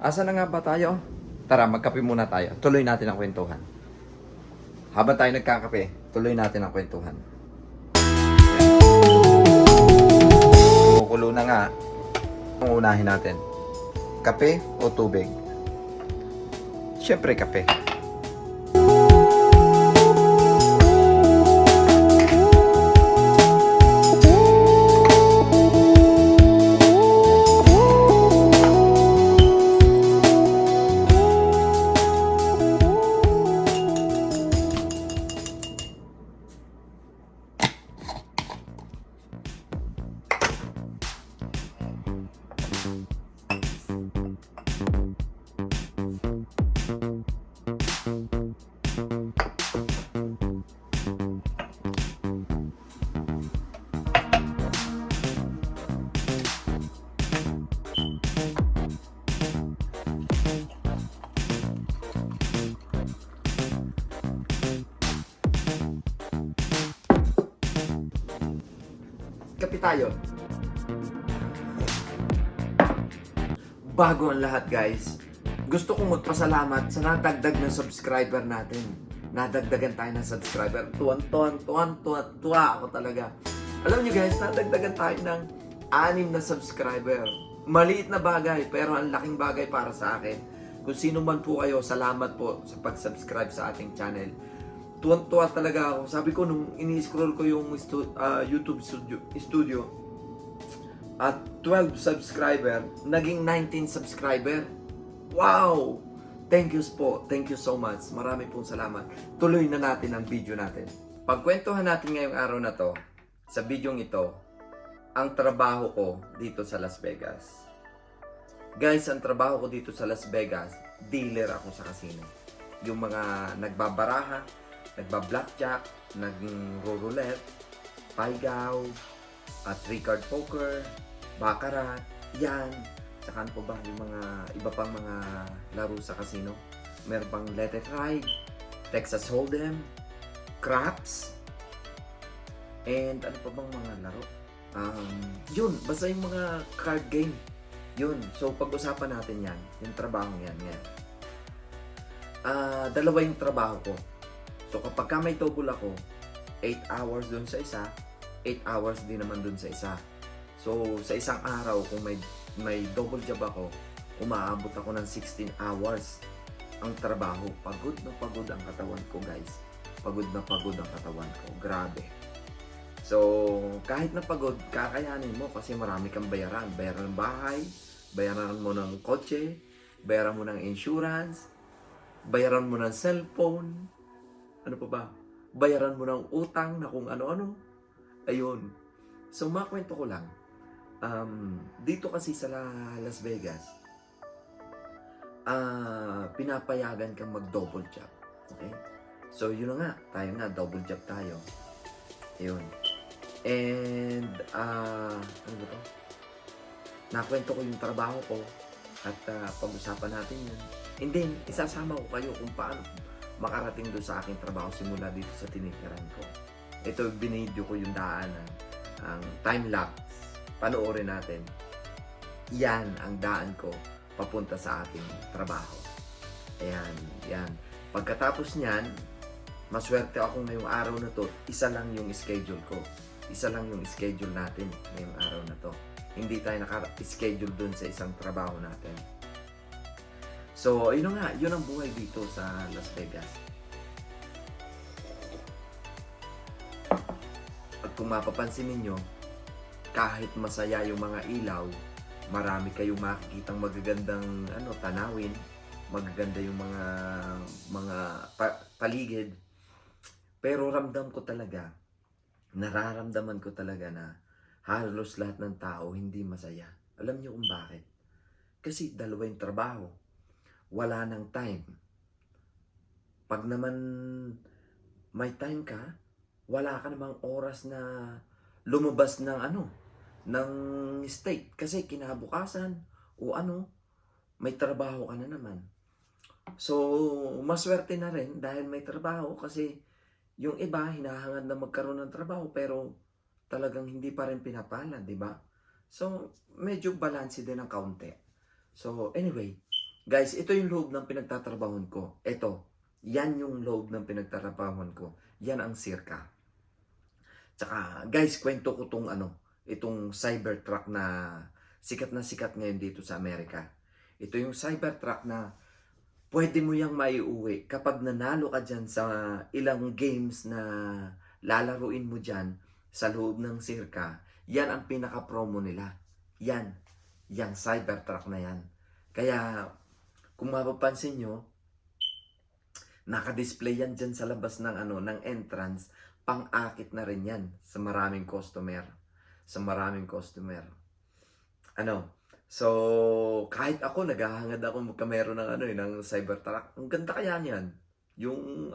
Asa na nga ba tayo? Tara, magkape muna tayo. Tuloy natin ang kwentuhan. Habang tayo nagkakape, tuloy natin ang kwentuhan. Kumukulo na nga. Ang unahin natin. Kape o tubig? Siyempre kape. Kape tayo. Bago ang lahat guys, gusto kong magpasalamat sa nadagdag ng subscriber natin. Nadagdagan tayo ng subscriber. Tuwa ako talaga. Alam nyo guys, nadagdagan tayo ng 6 na subscriber. Maliit na bagay, pero ang laking bagay para sa akin. Kung sino man po kayo, salamat po sa pag-subscribe sa ating channel. Tuwan-tuwa talaga ako. Sabi ko nung ini-scroll ko yung YouTube studio at 12 subscriber, naging 19 subscriber. Wow! Thank you po. Thank you so much. Marami pong salamat. Tuloy na natin ang video natin. Pagkwentuhan natin ngayong araw na to, sa video ito, ang trabaho ko dito sa Las Vegas. Guys, ang trabaho ko dito sa Las Vegas, dealer ako sa casino. Yung mga nagbabaraha, nagba-blackjack, nag-roulette, paigaw, at 3-card poker, baccarat, yan. Saka ano po ba yung mga iba pang mga laro sa casino? Meron pang Let It Ride, Texas Hold'em, craps, and ano pa bang mga laro? Yun, basta yung mga card game. Yun, so pag-usapan natin yan, yung trabaho yan. Dalawa yung trabaho ko. So kapag ka may double ako, 8 hours dun sa isa, 8 hours din naman dun sa isa. So sa isang araw, kung may double job ako, umaabot ako ng 16 hours ang trabaho. Pagod na pagod ang katawan ko guys. Pagod na pagod ang katawan ko. Grabe. So kahit na pagod, kakayanin mo kasi marami kang bayaran. Bayaran ng bahay, bayaran mo ng kotse, bayaran mo ng insurance, bayaran mo ng cellphone, ano pa ba? Bayaran mo ng utang na kung ano-ano. Ayun. So, makwento ko lang. Dito kasi sa Las Vegas, pinapayagan kang mag-double job. Okay? So, yun na nga. Tayo nga, double job tayo. Ayun. And, ano ba to? Nakwento ko yung trabaho ko at pag-usapan natin yun. And then, isasama ko kayo kung paano makarating doon sa aking trabaho simula dito sa tinitiran ko. Ito, binidyo ko yung daanan, ang time-lapse. Panoorin natin. Yan ang daan ko papunta sa aking trabaho. Ayan, yan. Pagkatapos niyan, maswerte ako ngayong araw na to, isa lang yung schedule ko. Isa lang yung schedule natin ngayong araw na to. Hindi tayo naka-schedule doon sa isang trabaho natin. So, yun nga, yun ang buhay dito sa Las Vegas. At kung mapapansin ninyo, kahit masaya yung mga ilaw, marami kayong makikitang magagandang tanawin, magaganda yung mga paligid. Pero nararamdaman ko talaga na halos lahat ng tao hindi masaya. Alam niyo kung bakit? Kasi dalawa yung trabaho. Wala nang time. Pag naman may time ka, wala ka namang oras na lumabas ng state. Kasi kinabukasan o may trabaho ka na naman. So, maswerte na rin dahil may trabaho kasi yung iba hinahangad na magkaroon ng trabaho pero talagang hindi pa rin pinapala, di ba? So, medyo balance din ng kaunti. So, anyway, Guys, ito yung loob ng pinagtatrabahoan ko. Ito, yan yung loob ng pinagtatrabahoan ko. Yan ang Sirka. Tsaka, guys, kwento ko itong Cybertruck na sikat ngayon dito sa Amerika. Ito yung Cybertruck na pwede mo yang maiuwi kapag nanalo ka dyan sa ilang games na lalaruin mo dyan sa loob ng Sirka. Yan ang pinaka-promo nila. Yan. Yang Cybertruck na yan. Kaya, kung mapapansin nyo, naka-display yan dyan sa labas ng, ng entrance. Pang-akit na rin yan sa maraming customer. So, kahit ako, naghahangad ako magkamero ng, ng Cybertruck. Ang ganda kaya niyan. Yung,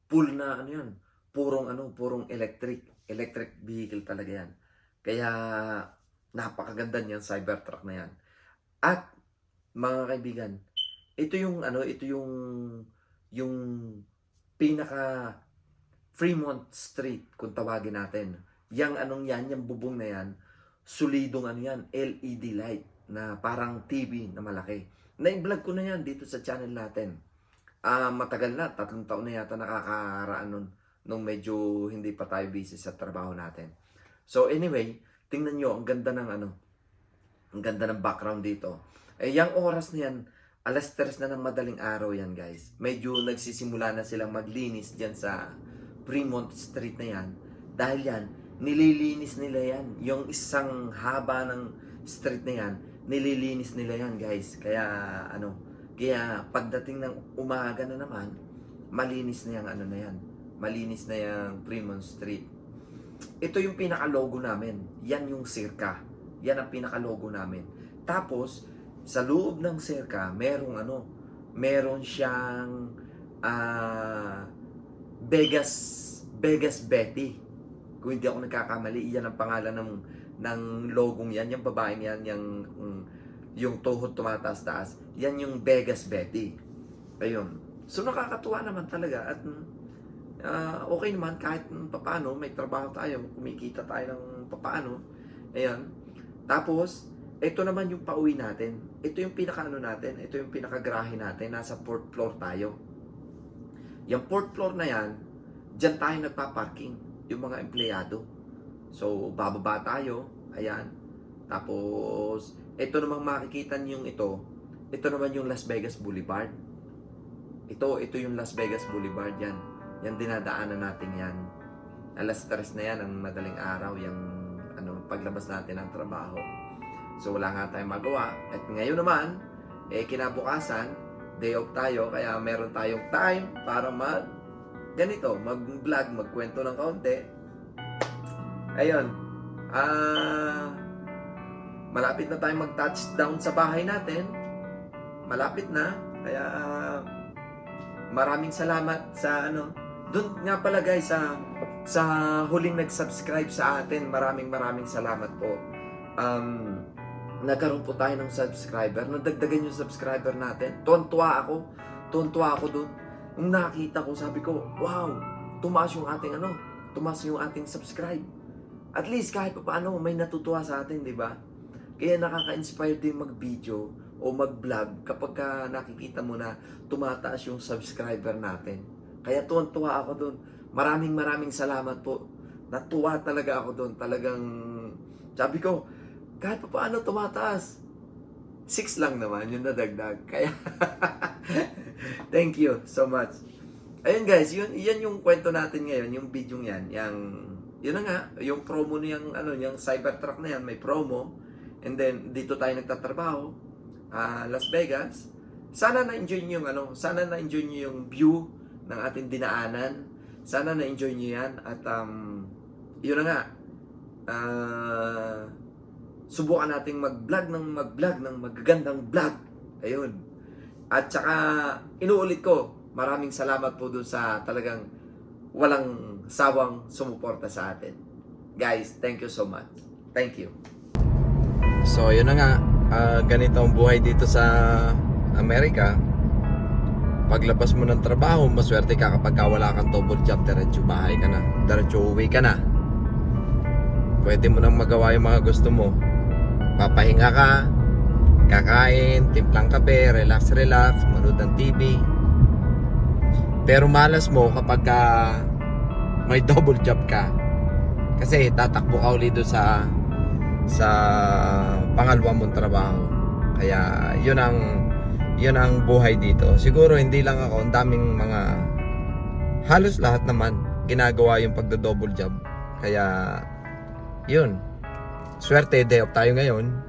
full na, purong electric vehicle talaga yan. Kaya, napakaganda niyan Cybertruck na yan. At mga kaibigan, ito yung pinaka Fremont Street kung tawagin natin. Yung bubong na yan, solidong LED light na parang TV na malaki. Na-vlog ko na yan dito sa channel natin. Matagal na, 3 taon na yata nakakaraan nun nung medyo hindi pa tayo busy sa trabaho natin. So anyway, tingnan nyo, ang ganda ng background dito. Yung oras na yan, 3:00 na ng madaling araw yan, guys. Medyo nagsisimula na silang maglinis dyan sa Fremont Street na yan. Dahil yan, nililinis nila yan. Yung isang haba ng street na yan, nililinis nila yan, guys. Kaya pagdating ng umaga na naman, malinis na yung malinis na yung Fremont Street. Ito yung pinaka-logo namin. Yan yung Sirka. Yan ang pinaka-logo namin. Tapos, sa loob ng Sirka, meron siyang Vegas Betty. Kung hindi ako nagkakamali, yan ang pangalan ng logong yan. Yung babaeng yan, yung tuhod tumataas-taas. Yan yung Vegas Betty. Ayun. So nakakatuwa naman talaga at okay naman kahit papaano, may trabaho tayo, kumikita tayo ng papaano. Ayan. Tapos, ito naman yung pauwi natin. Ito yung natin. Ito yung pinakagrahe natin. Nasa 4th floor tayo. Yung 4th floor na yan, dyan tayo nagpa-parking. Yung mga empleyado. So, bababa tayo. Ayan. Tapos, ito namang makikita nyo ito naman yung Las Vegas Boulevard. Ito yung Las Vegas Boulevard yan. Yan dinadaanan natin yan. 3:00 na yan ang madaling araw. Yung paglabas natin ng trabaho. So wala nga tayong magawa. At ngayon naman, kinabukasan, day off tayo. Kaya meron tayong time para mag-vlog, magkwento ng kaunti. Ayun. Malapit na tayong mag-touchdown sa bahay natin. Malapit na. Kaya maraming salamat sa Doon nga pala guys sa huling nag-subscribe sa atin. Maraming salamat po. Nagkaroon po tayo ng subscriber. Nadagdagan yung subscriber natin. Tuwan-tuwa ako doon. Nung nakita ko, sabi ko, wow, tumaas yung ating subscribe. At least kahit paano may natutuwa sa atin, di ba? Kaya nakaka-inspire din mag-video o mag-vlog kapag nakikita mo na tumataas yung subscriber natin. Kaya tuwan-tuwa ako doon. Maraming salamat po. Natuwa talaga ako doon. Talagang, sabi ko, kahit pa paano tumataas. 6 lang naman yung nadagdag. Kaya, thank you so much. Ayun guys, yan yung kwento natin ngayon. Yung video yan. Yun na nga, yung promo niyang, yung Cybertruck na yan, may promo. And then, dito tayo nagtatrabaho. Las Vegas. Sana na-enjoy niyo yung view ng ating dinaanan. Sana na-enjoy niyo yan. At, yun na nga, subukan nating mag-vlog ng magagandang vlog. Ayun. At saka, inuulit ko, maraming salamat po doon sa talagang walang sawang sumuporta sa atin. Guys, thank you so much. Thank you. So, yun na nga. Ganito ang buhay dito sa Amerika. Paglabas mo ng trabaho, maswerte ka kapag wala kang double job, diretso bahay ka na. Diretso uwi ka na. Pwede mo nang magawa yung mga gusto mo. papahinga ka, kakain, timplang kape, relax, manood ng TV. Pero malas mo kapag may double job ka. Kasi tatakbo ka ulit doon sa pangalawa mong trabaho. Kaya yun ang buhay dito. Siguro hindi lang ako, ang daming mga, halos lahat naman ginagawa yung pagdo-double job. Kaya yun, swerte, day off tayo ngayon.